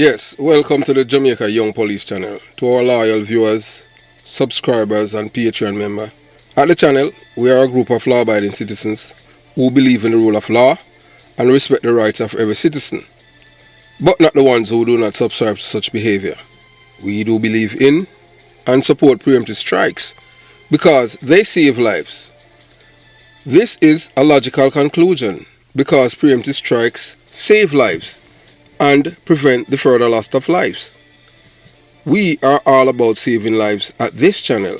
Yes, welcome to the Jamaica Young Police channel. To our loyal viewers, subscribers and Patreon members. At the channel, we are a group of law-abiding citizens who believe in the rule of law and respect the rights of every citizen, but not the ones who do not subscribe to such behavior. We do believe in and support preemptive strikes because they save lives. This is a logical conclusion because preemptive strikes save lives and prevent the further loss of lives. We are all about saving lives at this channel.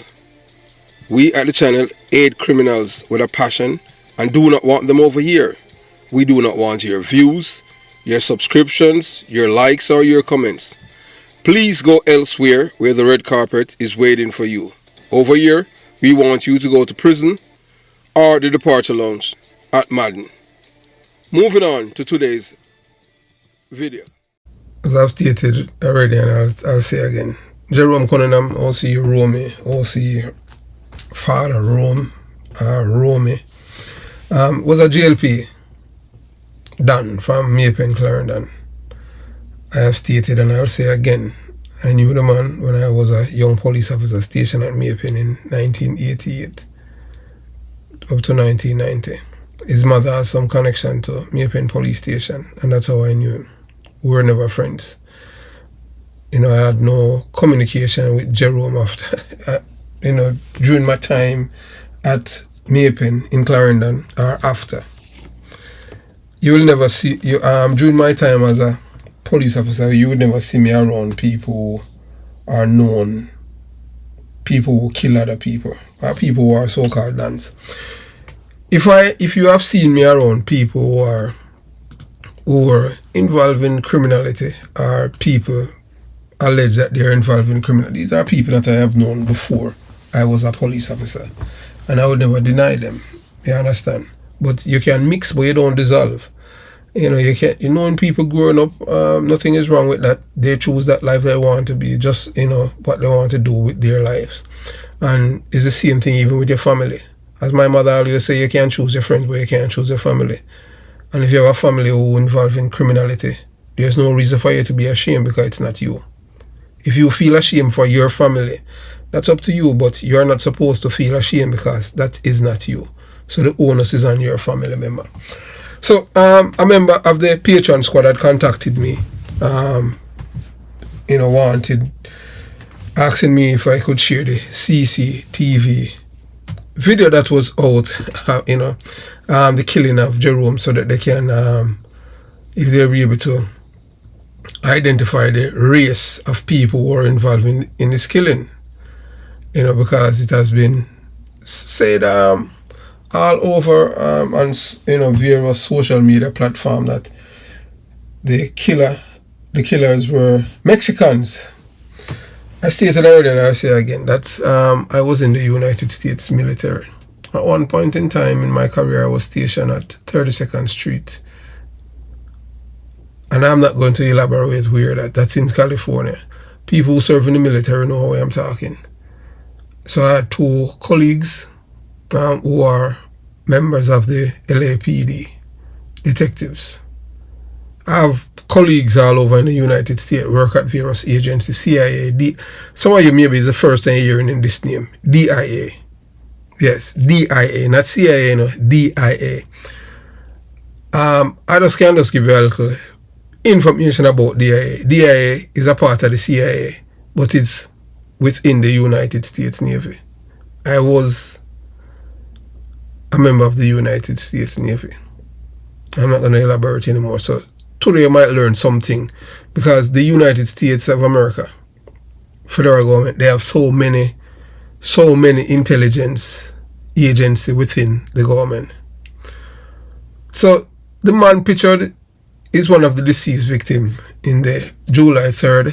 We at the channel aid criminals with a passion and do not want them over here. We do not want your views, your subscriptions, your likes or your comments. Please go elsewhere where the red carpet is waiting for you. Over here, we want you to go to prison or the departure lounge at Madden. Moving on to today's video. As I've stated already and I'll say again, Jerome Cunningham, O.C. Romy, O.C. Father Rome, Romy, was a GLP done from Maypen, Clarendon. I have stated and I'll say again, I knew the man when I was a young police officer stationed at Maypen in 1988 up to 1990. His mother has some connection to Maypen police station and that's how I knew him. We were never friends. I had no communication with Jerome after, during my time at Maypen in Clarendon or after. You will never see, during my time as a police officer, you would never see me around people who are known, people who kill other people, or people who are so-called dons. If you have seen me around people who are involved in criminality or people allege that they are involved in criminality, these are people that I have known before I was a police officer, and I would never deny them. You understand? But you can mix, but you don't dissolve. You can't. When people growing up, nothing is wrong with that. They choose that life they want to be, just what they want to do with their lives, and it's the same thing even with your family. As my mother always say, you can't choose your friends, but you can't choose your family. And if you have a family who are involved in criminality, there's no reason for you to be ashamed because it's not you. If you feel ashamed for your family, that's up to you, but you're not supposed to feel ashamed because that is not you. So the onus is on your family member. So a member of the Patreon squad had contacted me, asking me if I could share the CCTV video that was out, the killing of Jerome, so that they can, if they'll be able to identify the race of people who are involved in this killing, because it has been said all over on various social media platforms that the killers were Mexicans. I stated already and I'll say again that I was in the United States military. At one point in time in my career, I was stationed at 32nd Street. And I'm not going to elaborate where that's in California. People who serve in the military know how I'm talking. So I had two colleagues who are members of the LAPD, detectives. I have colleagues all over in the United States, work at various agencies, CIA, some of you maybe is the first time hearing in this name, DIA. Yes, DIA, not CIA, DIA. I just can give you a little information about DIA. DIA is a part of the CIA, but it's within the United States Navy. I was a member of the United States Navy. I'm not going to elaborate anymore. So today you might learn something, because the United States of America, federal government, they have so many intelligence agencies within the government. So the man pictured is one of the deceased victims in the July 3rd,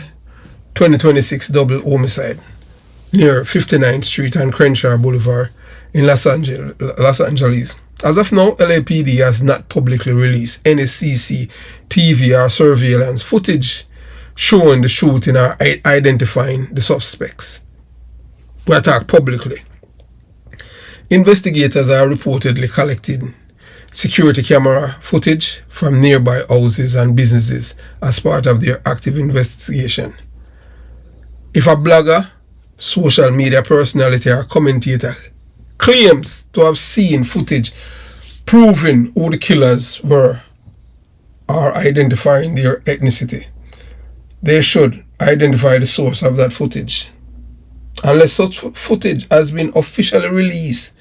2026 double homicide near 59th Street and Crenshaw Boulevard in Los Angeles. As of now, LAPD has not publicly released any CCTV or surveillance footage showing the shooting or identifying the suspects. We attack publicly. Investigators are reportedly collecting security camera footage from nearby houses and businesses as part of their active investigation. If a blogger, social media personality or commentator claims to have seen footage proving who the killers were or identifying their ethnicity, they should identify the source of that footage. Unless such footage has been officially released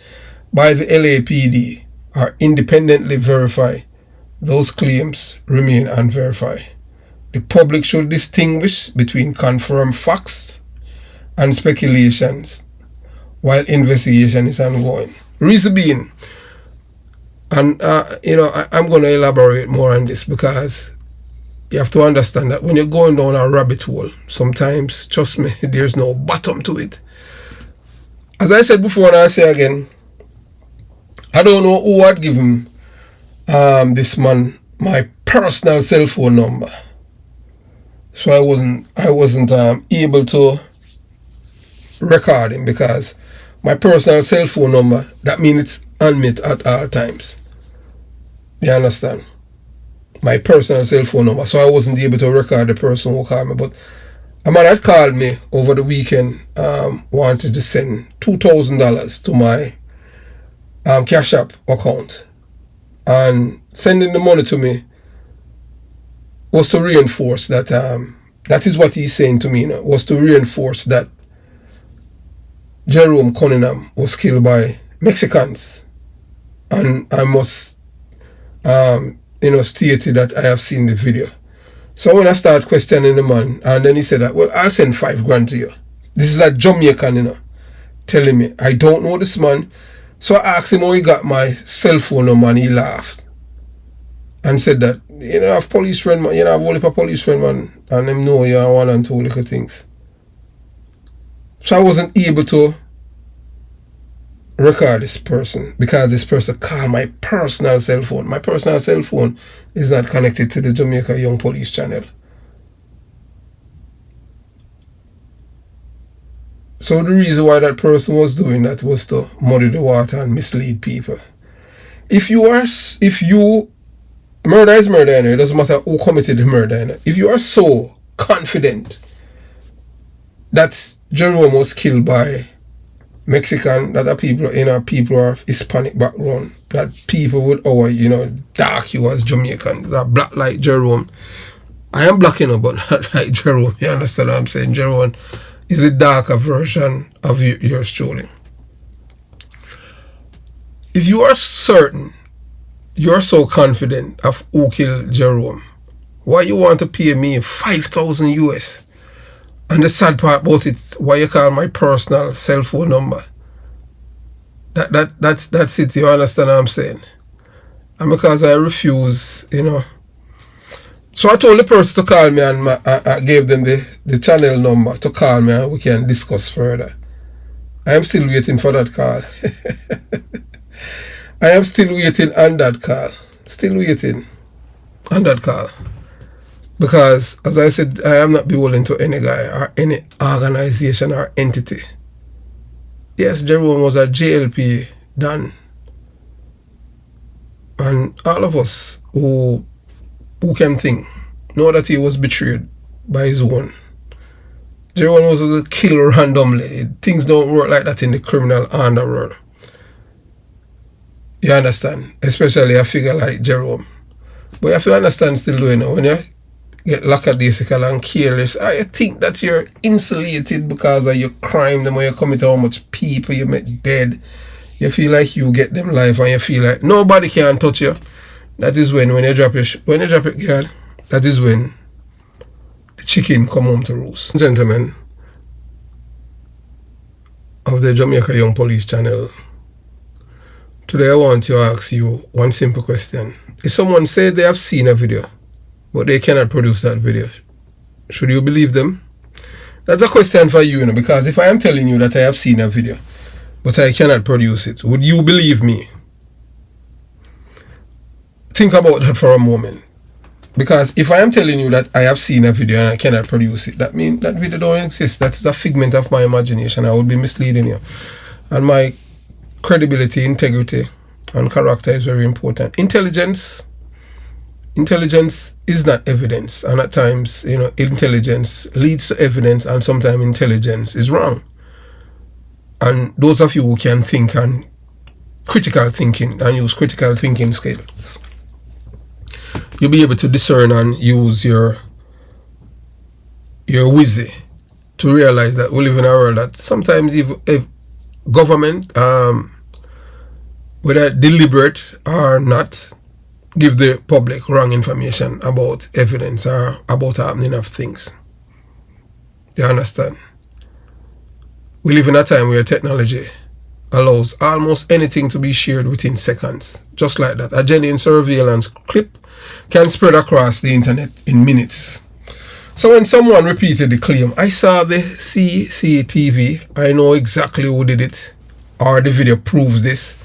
by the LAPD or independently verified, those claims remain unverified. The public should distinguish between confirmed facts and speculations while investigation is ongoing. Reason being, and I'm going to elaborate more on this, because you have to understand that when you're going down a rabbit hole, sometimes, trust me, there's no bottom to it. As I said before, and I say again, I don't know who had given this man my personal cell phone number, so I wasn't able to record him, because my personal cell phone number, that means it's on me at all times. You understand? My personal cell phone number, so I wasn't able to record the person who called me. But a man had called me over the weekend, wanted to send $2,000 to my Cash App account, and sending the money to me was to reinforce that that is what he's saying to me, was to reinforce that Jerome Cunningham was killed by Mexicans. And I must stated that I have seen the video. So when I start questioning the man, and then he said that, well, I'll send $5,000 to you. This is a Jamaican, telling me I don't know this man. So I asked him how he got my cell phone number, and he laughed and said that, I have police friend, man, I have only a police friend, man, and them know you are one and two little things. So I wasn't able to record this person, because this person called my personal cell phone. My personal cell phone is not connected to the Jamaica Young Police channel. So the reason why that person was doing that was to muddy the water and mislead people. If you murder is murder, it doesn't matter who committed the murder. If you are so confident that Jerome was killed by Mexican, that are people are of Hispanic background, that people with our, dark hue as Jamaicans, that black like Jerome. I am black, but not like Jerome. You understand what I'm saying? Jerome is a darker version of yours truly. If you are certain, you're so confident of who killed Jerome, why you want to pay me $5,000 US? And the sad part about it, why you call my personal cell phone number? That's it. You understand what I'm saying? And because I refuse, So I told the person to call me, and I gave them the channel number to call me, and we can discuss further. I am still waiting for that call. I am still waiting on that call. Still waiting on that call. Because, as I said, I am not beholden to any guy or any organization or entity. Yes, Jerome was a JLP done. And all of us who can think know that he was betrayed by his own. Jerome was killed randomly. Things don't work like that in the criminal underworld. You understand? Especially a figure like Jerome. But you have to understand still, when you get lackadaisical and careless, I think that you're insulated because of your crime, the way you commit, how much people you met dead. You feel like you get them life, and you feel like nobody can touch you. That is when you drop your girl, that is when the chicken come home to roost. Gentlemen of the Jamaica Young Police channel, today I want to ask you one simple question. If someone said they have seen a video, but they cannot produce that video, should you believe them? That's a question for you, because if I am telling you that I have seen a video, but I cannot produce it, would you believe me? Think about that for a moment. Because if I am telling you that I have seen a video and I cannot produce it, that means that video don't exist. That is a figment of my imagination. I would be misleading you. And my credibility, integrity, and character is very important. Intelligence is not evidence, and at times, intelligence leads to evidence, and sometimes intelligence is wrong. And those of you who can think and critical thinking and use critical thinking skills, you'll be able to discern and use your wisdom to realize that we live in a world that sometimes if government, whether deliberate or not, give the public wrong information about evidence or about happening of things. You understand? We live in a time where technology allows almost anything to be shared within seconds. Just like that. A genuine surveillance clip can spread across the internet in minutes. So when someone repeated the claim, I saw the CCTV, I know exactly who did it, or the video proves this,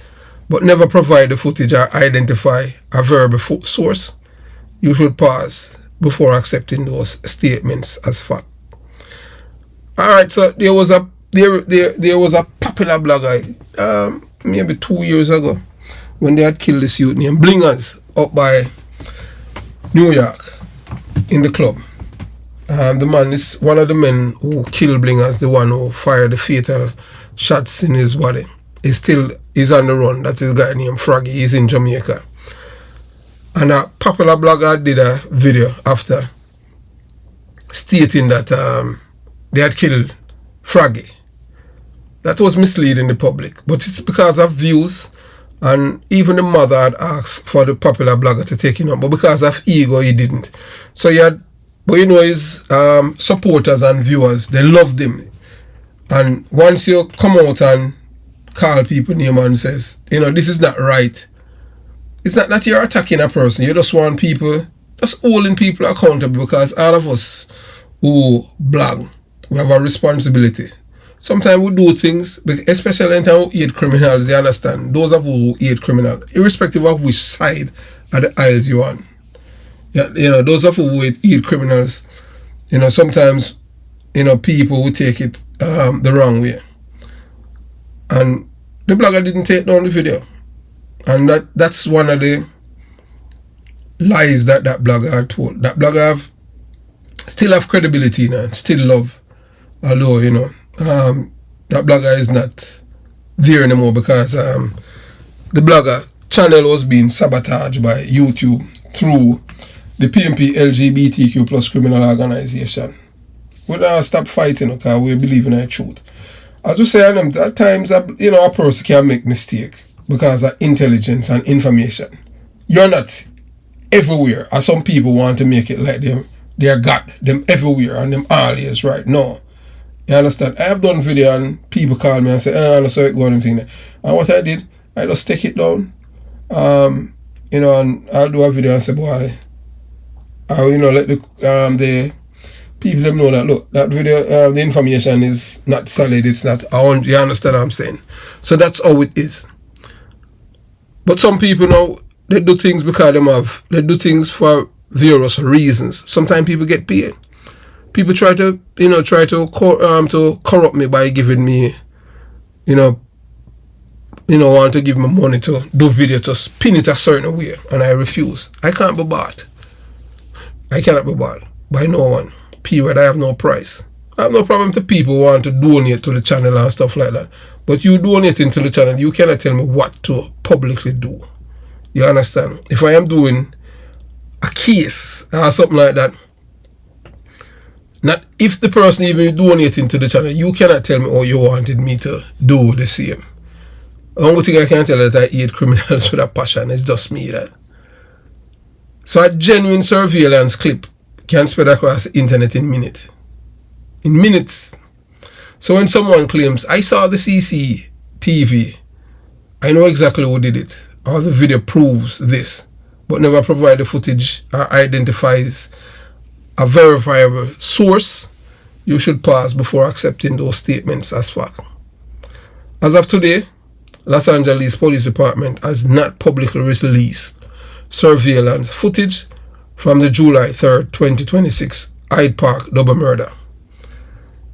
but never provide the footage or identify a verbal source, you should pause before accepting those statements as fact. Alright, so there was a popular blogger maybe 2 years ago when they had killed this youth named Blingers up by New York in the club. The man is one of the men who killed Blingers, the one who fired the fatal shots in his body. He's on the run. That is a guy named Froggy. He's in Jamaica. And a popular blogger did a video after stating that they had killed Froggy. That was misleading the public, but it's because of views, and even the mother had asked for the popular blogger to take him on, but because of ego he didn't. So he had, but his supporters and viewers, they loved him. And once you come out and call people name and says, this is not right, it's not that you're attacking a person, you just want people, just holding people accountable, because all of us who blog, we have a responsibility. Sometimes we do things, especially in time we hate criminals, you understand, those of who hate criminals, irrespective of which side of the aisles you're on. Yeah, those of who hate criminals, sometimes, people will take it the wrong way. And the blogger didn't take down the video. And that's one of the lies that blogger had told. That blogger still have credibility now, still love. Although, that blogger is not there anymore because the blogger channel was being sabotaged by YouTube through the PMP LGBTQ plus criminal organization. We don't stop fighting because we believe in our truth. As we say, at times, a person can make mistake because of intelligence and information. You're not everywhere, as some people want to make it like they're got them everywhere and them always right. No. You understand? I have done video and people call me and say, I saw it going and thing there. And what I did, I just take it down. And I'll do a video and say, boy, let the people them know that, look, that video, the information is not solid, it's not, you understand what I'm saying? So that's how it is. But some people they do things because they do things for various reasons. Sometimes people get paid. People try to corrupt me by giving me, want to give me money to do video to spin it a certain way, and I refuse. I can't be bought. I cannot be bought by no one. Period. I have no price. I have no problem to people who want to donate to the channel and stuff like that. But you donating to the channel, you cannot tell me what to publicly do. You understand? If I am doing a case or something like that, not if the person even donating to the channel, you cannot tell me, oh, you wanted me to do the same. The only thing I can tell is that I hate criminals with a passion. It's just me that. So a genuine surveillance clip can spread across the internet in minutes. In minutes. So when someone claims, I saw the CCTV, I know exactly who did it, or the video proves this, but never provide the footage or identifies a verifiable source, you should pause before accepting those statements as fact. As of today, Los Angeles Police Department has not publicly released surveillance footage from the July 3rd, 2026 Hyde Park double murder.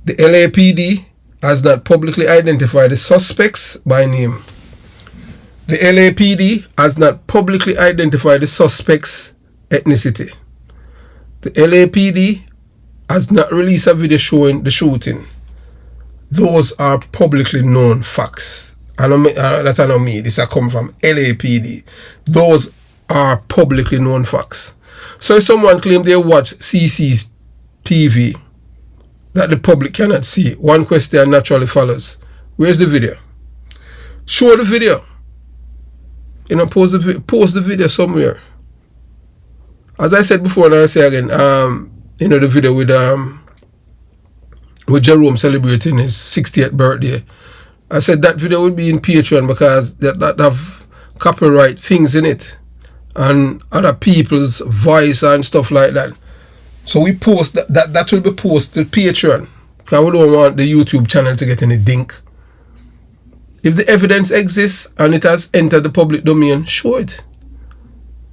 The LAPD has not publicly identified the suspects by name. The LAPD has not publicly identified the suspect's ethnicity. The LAPD has not released a video showing the shooting. Those are publicly known facts. That are not me. This are come from LAPD. Those are publicly known facts. So if someone claims they watch CCTV that the public cannot see, one question naturally follows. Where's the video? Show the video. Post the video somewhere. As I said before, and I'll say again, the video with Jerome celebrating his 60th birthday. I said that video would be in Patreon because that have copyright things in it and other people's voice and stuff like that. So we post that will be posted to Patreon because we don't want the YouTube channel to get any dink. If the evidence exists and it has entered the public domain, show it.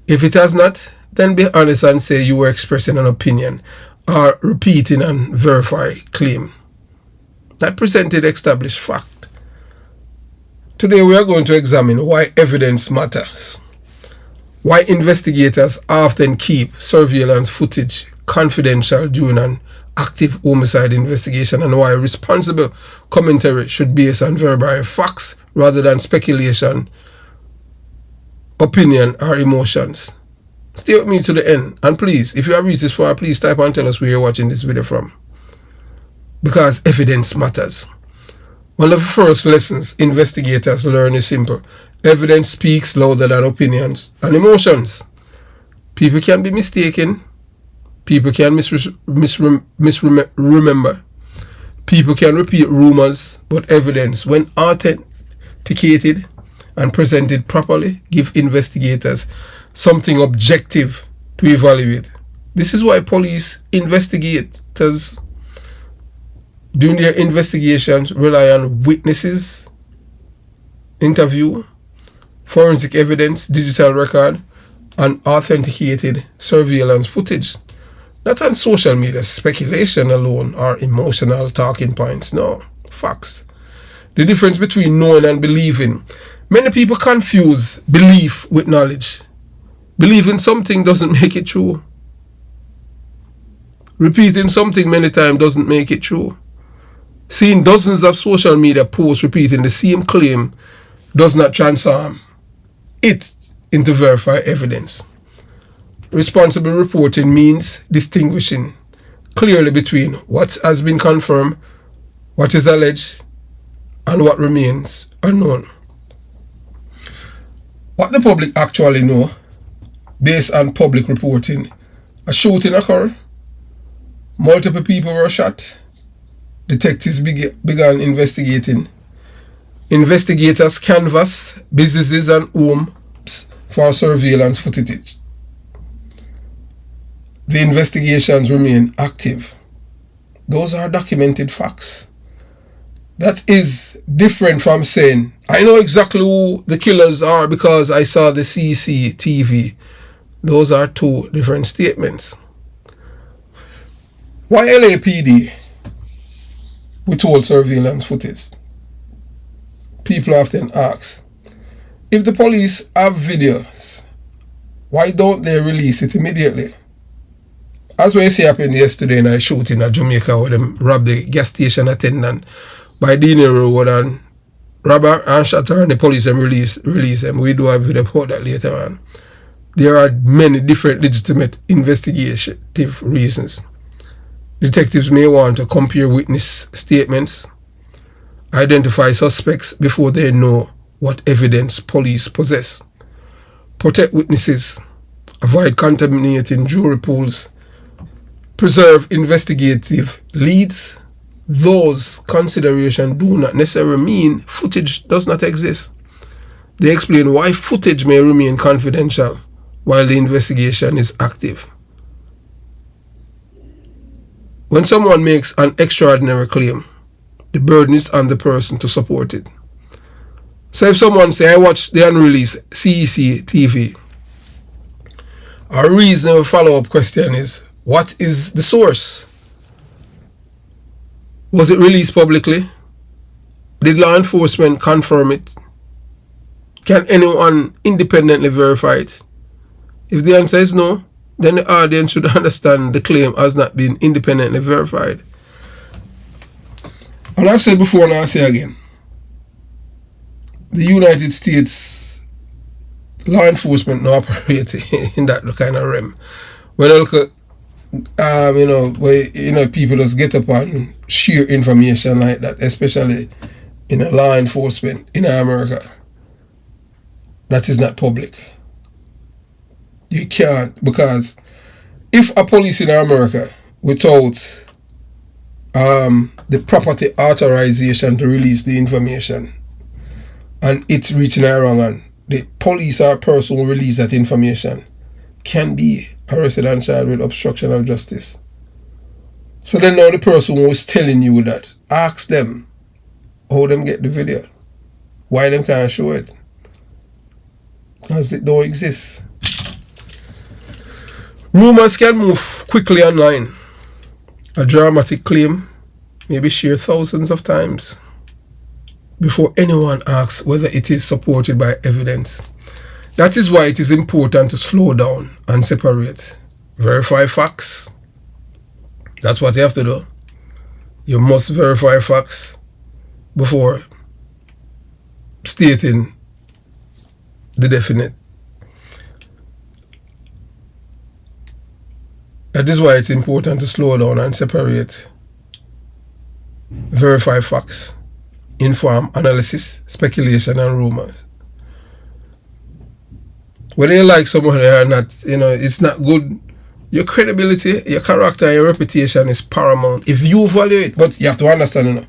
If it has not, then be honest and say you were expressing an opinion or repeating and verify claim. That presented established fact. Today we are going to examine why evidence matters, why investigators often keep surveillance footage confidential during an active homicide investigation, and why responsible commentary should be based on verbal facts rather than speculation, opinion, or emotions. Stay with me to the end, and please, if you have reached this far, please type and tell us where you're watching this video from, because evidence matters. One of the first lessons investigators learn is simple. Evidence speaks louder than opinions and emotions. People can be mistaken. People can misremember. People can repeat rumors, but evidence, when authenticated and presented properly, give investigators something objective to evaluate. This is why police investigators, during their investigations, rely on witnesses, interview, forensic evidence, digital record, and authenticated surveillance footage. Not on social media speculation alone or emotional talking points. No, facts. The difference between knowing and believing. Many people confuse belief with knowledge. Believing something doesn't make it true. Repeating something many times doesn't make it true. Seeing dozens of social media posts repeating the same claim does not transform it into verified evidence. Responsible reporting means distinguishing clearly between what has been confirmed, what is alleged, and what remains unknown. What the public actually know, based on public reporting: a shooting occurred, multiple people were shot, detectives began investigating, investigators canvass businesses and homes for surveillance footage. The investigations remain active. Those are documented facts. That is different from saying, I know exactly who the killers are because I saw the CCTV. Those are two different statements. Why LAPD withhold surveillance footage? People often ask, if the police have videos, why don't they release it immediately? As we see happened yesterday in a shooting at Jamaica where them robbed the gas station attendant by Dina Road and robber and shot her, and the police and release them. We do have a video about that later on. There are many different legitimate investigative reasons. Detectives may want to compare witness statements, identify suspects before they know what evidence police possess, protect witnesses, avoid contaminating jury pools, preserve investigative leads. Those considerations do not necessarily mean footage does not exist. They explain why footage may remain confidential while the investigation is active. When someone makes an extraordinary claim, the burden is on the person to support it. So if someone say, I watched the unreleased CCTV, a reasonable follow-up question is, what is the source? Was it released publicly? Did law enforcement confirm it? Can anyone independently verify it? If the answer is no, then the audience should understand the claim has not been independently verified. And I've said before and I'll say again, the United States law enforcement no operate in that kind of realm. When I look at where people just get up and share information like that, especially in a law enforcement in America, that is not public. You can't, because if a police in America without the property authorization to release the information and it's reaching wrong and the police or person who release that information can be arrested and charged with obstruction of justice. So then now the person who is telling you that, ask them how them get the video. Why them can't show it? Because it don't exist. Rumors can move quickly online. A dramatic claim may be shared thousands of times before anyone asks whether it is supported by evidence. That is why it is important to slow down and separate. Verify facts. That's what you have to do. You must verify facts before stating the definite. That is why it's important to slow down and separate. Verify facts. Inform analysis, speculation, and rumors. Whether you like someone or not, it's not good. Your credibility, your character, and your reputation is paramount. If you value it, but you have to understand,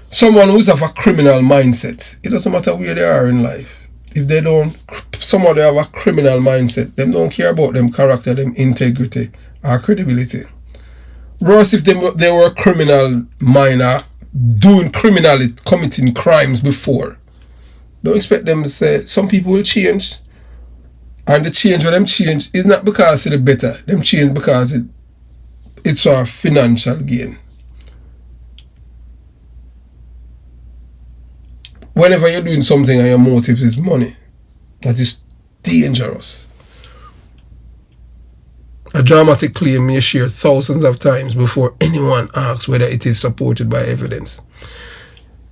someone who's of a criminal mindset, it doesn't matter where they are in life. If they don't, someone they have a criminal mindset, them don't care about them character, them integrity, or credibility. Worse if they were a criminal minor, doing criminality, committing crimes before. Don't expect them to say, some people will change. And the change when them change is not because of the better. Them change because it's a financial gain. Whenever you're doing something and your motive is money, that is dangerous. A dramatic claim may share thousands of times before anyone asks whether it is supported by evidence.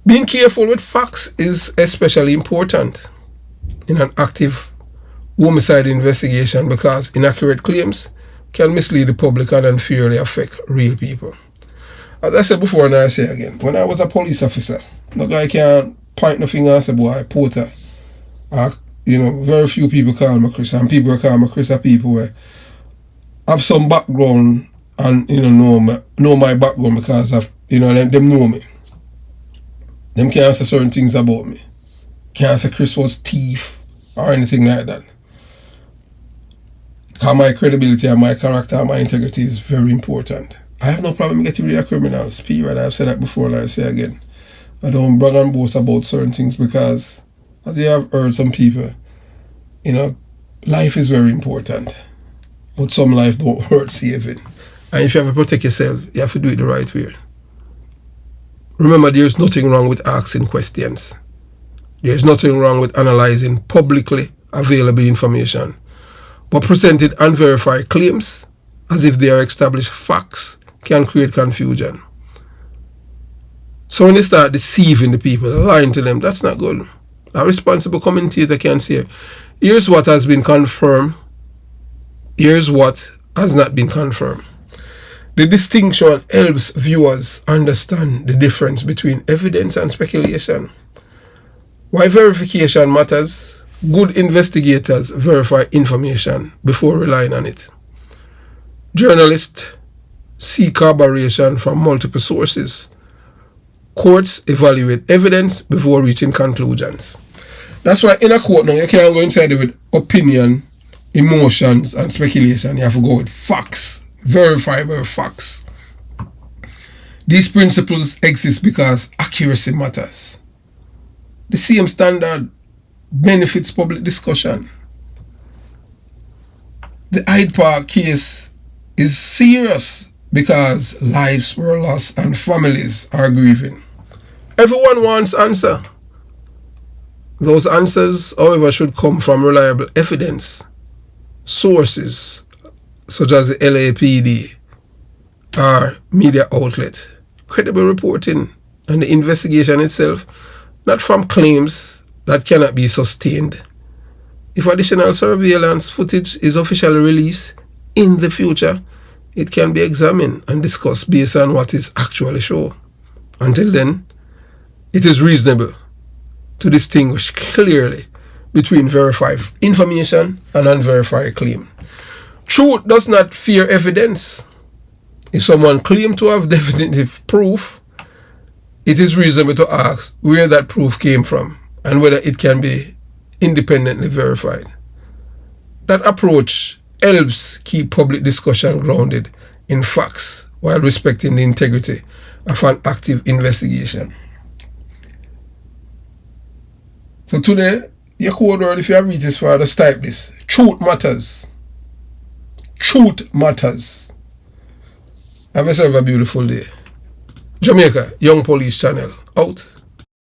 Being careful with facts is especially important in an active homicide investigation because inaccurate claims can mislead the public and unfairly affect real people. As I said before and I say again, when I was a police officer, no guy can point no finger and say, boy, Porter. Very few people call me Chris, and people call me Chris are people where have some background and know my background because of them know me. Them can't say certain things about me. Can't say Chris was thief or anything like that. Because my credibility and my character and my integrity is very important. I have no problem getting rid of criminals, period. I've said that before and I say again. I don't brag and boast about certain things because, as you have heard some people, life is very important. But some life don't hurt saving. And if you have to protect yourself, you have to do it the right way. Remember, there's nothing wrong with asking questions. There's nothing wrong with analyzing publicly available information. But presented unverified claims, as if they are established facts, can create confusion. So when they start deceiving the people, lying to them, that's not good. A responsible commentator can say, here's what has been confirmed. Here's what has not been confirmed. The distinction helps viewers understand the difference between evidence and speculation. Why verification matters? Good investigators verify information before relying on it. Journalists seek corroboration from multiple sources. Courts evaluate evidence before reaching conclusions. That's why in a court now, you can't go inside with opinion, emotions, and speculation. You have to go with facts, verifiable facts. These principles exist because accuracy matters. The same standard benefits public discussion. The Hyde Park case is serious because lives were lost and families are grieving. Everyone wants answer. Those answers, however, should come from reliable evidence, sources such as the LAPD or media outlet, credible reporting, and the investigation itself, not from claims that cannot be sustained. If additional surveillance footage is officially released in the future, it can be examined and discussed based on what is actually shown. Until then, it is reasonable to distinguish clearly between verified information and unverified claim. Truth does not fear evidence. If someone claims to have definitive proof, it is reasonable to ask where that proof came from and whether it can be independently verified. That approach helps keep public discussion grounded in facts while respecting the integrity of an active investigation. So today, your code word, if you have reached this far, just type this. Truth matters. Truth matters. Have yourself a beautiful day. Jamaica, Young Police Channel, out.